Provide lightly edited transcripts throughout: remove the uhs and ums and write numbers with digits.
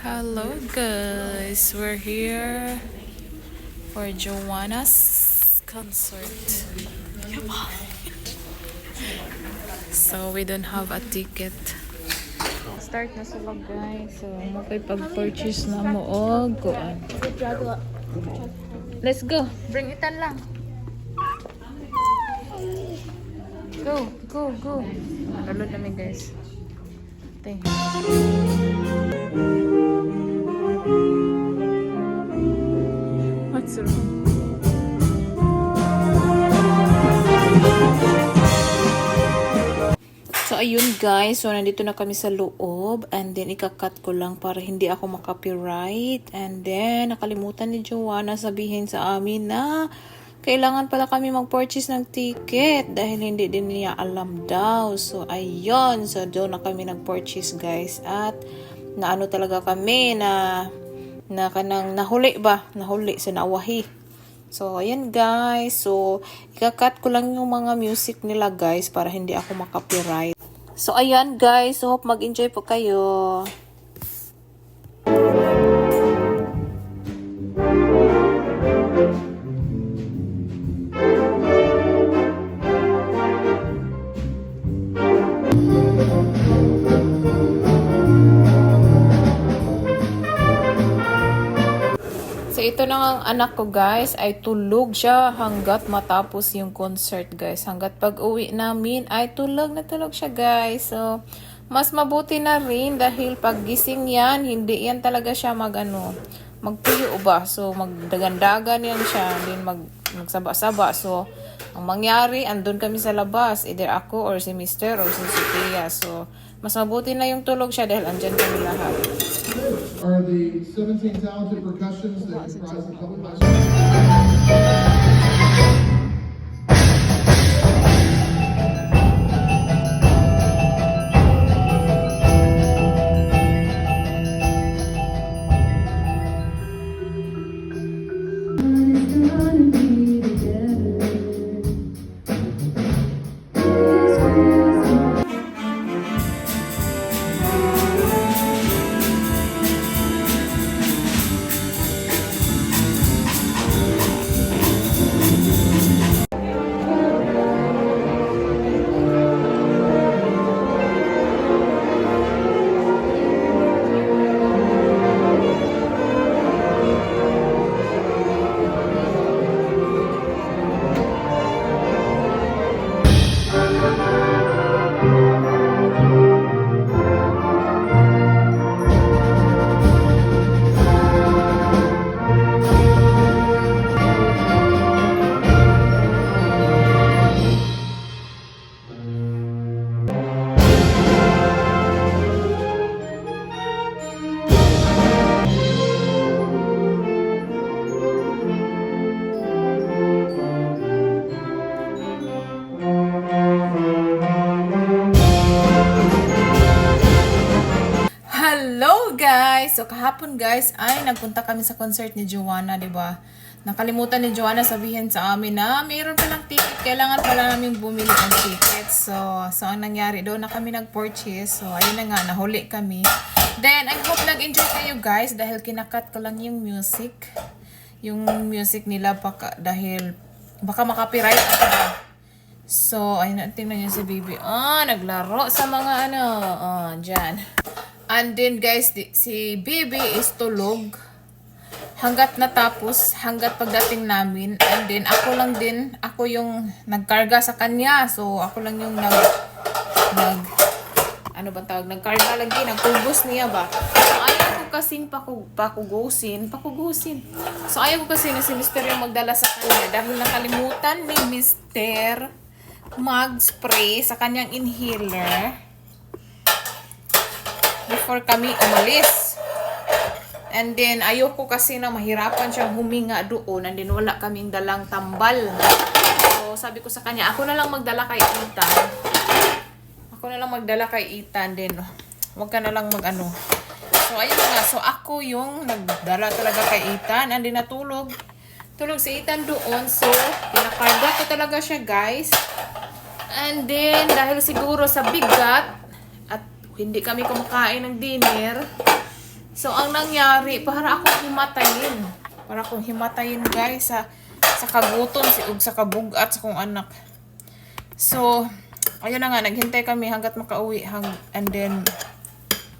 Hello guys, we're here for Joanna's concert. So we don't have a ticket. Start na sila guys. So makipag-purchase na mo og kuan. Let's go. Bring itan lang. Go. Nalod namin guys. Thank you. What's wrong? So ayun guys, so nandito na kami sa loob and then ikakat ko lang para hindi ako makopyright and then nakalimutan ni Joanna sabihin sa amin na kailangan pala kami mag-purchase ng ticket dahil hindi din niya alam daw. So ayun, so doon na kami nag-purchase guys at naano talaga kami na kanang nahuli sa nawahi. So, ayan guys. So, ikakat ko lang yung mga music nila guys para hindi ako makopyright. So, ayan guys. So, hope mag-enjoy po kayo. Ito na ang anak ko guys, ay tulog siya hanggat matapos yung concert guys. Hanggat pag uwi namin ay tulog siya guys. So, mas mabuti na rin dahil pag gising yan, hindi yan talaga siya magpuyo ba. So, magdagandagan yan siya, din magsaba-saba. So, ang mangyari, andun kami sa labas, either ako or si Mr. or si Sophia. So, mas mabuti na yung tulog siya dahil andyan kami lahat. Are the 17 talented percussionists that comprise the couple of So kahapon guys ay nagpunta kami sa concert ni Joanna, 'di ba? Nakalimutan ni Joanna sabihin sa amin na mayroon palang ticket, kailangan pala naming bumili ng ticket. So ang nangyari doon na kami nag-purchase. So ayun na nga, nahuli kami. Then I hope nag-enjoy kayo guys dahil kinakat ko lang yung music. Yung music nila dahil baka makopyright ako ba. So ayun, tingnan niyo si baby. Naglaro sa mga dyan. And then guys, si baby is tulog hanggat natapos, hanggat pagdating namin. And then ako yung nagkarga sa kanya. So ako lang yung nagkarga lagi, nagkubos niya ba. So ayaw ko kasing pakugusin. So ayaw ko kasi na si Mr. yung magdala sa kanya dahil nakalimutan ni Mr. mag-spray sa kanyang inhaler before kami umalis. And then, ayoko kasi na mahirapan siyang huminga doon. And then, wala kaming dalang tambal. So, sabi ko sa kanya, ako na lang magdala kay Ethan. Then, wag ka na lang So, ayun nga. So, ako yung nagdala talaga kay Ethan. And then, natulog. Tulog si Ethan doon. So, pinakarga ko talaga siya, guys. And then, dahil siguro sa bigat, at hindi kami kumakain ng dinner, So, ang nangyari, para akong himatayin. Para akong himatayin, guys, sa kagutom, sa kabugat, sa kong anak. So, ayun na nga, naghintay kami hanggat makauwi, and then,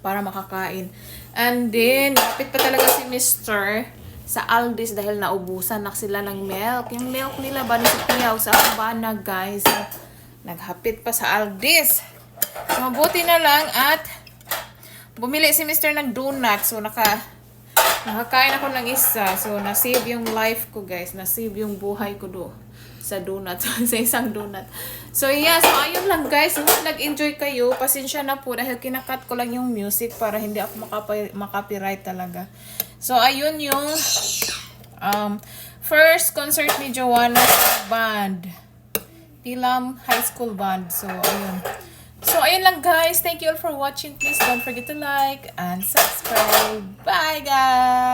para makakain. And then, lapit pa talaga si Mr. sa Aldi's dahil naubusan na sila ng milk. Yung milk nila ba ni Sophia sa Habana, guys. So, naghapit pa sa Aldi's. So, mabuti na lang at bumili si Mr. ng donut. So, nakakain ako ng isa. So, na-save yung life ko, guys. Na-save yung buhay ko sa donut. Sa isang donut. So, yeah. So, ayun lang, guys. So, nag-enjoy kayo. Pasensya na po dahil kinakat ko lang yung music para hindi ako makapiright talaga. So, ayun yung first concert ni Joanna sa band. Pilam High School Band. So, ayun. So, ayun lang, guys. Thank you all for watching. Please don't forget to like and subscribe. Bye, guys!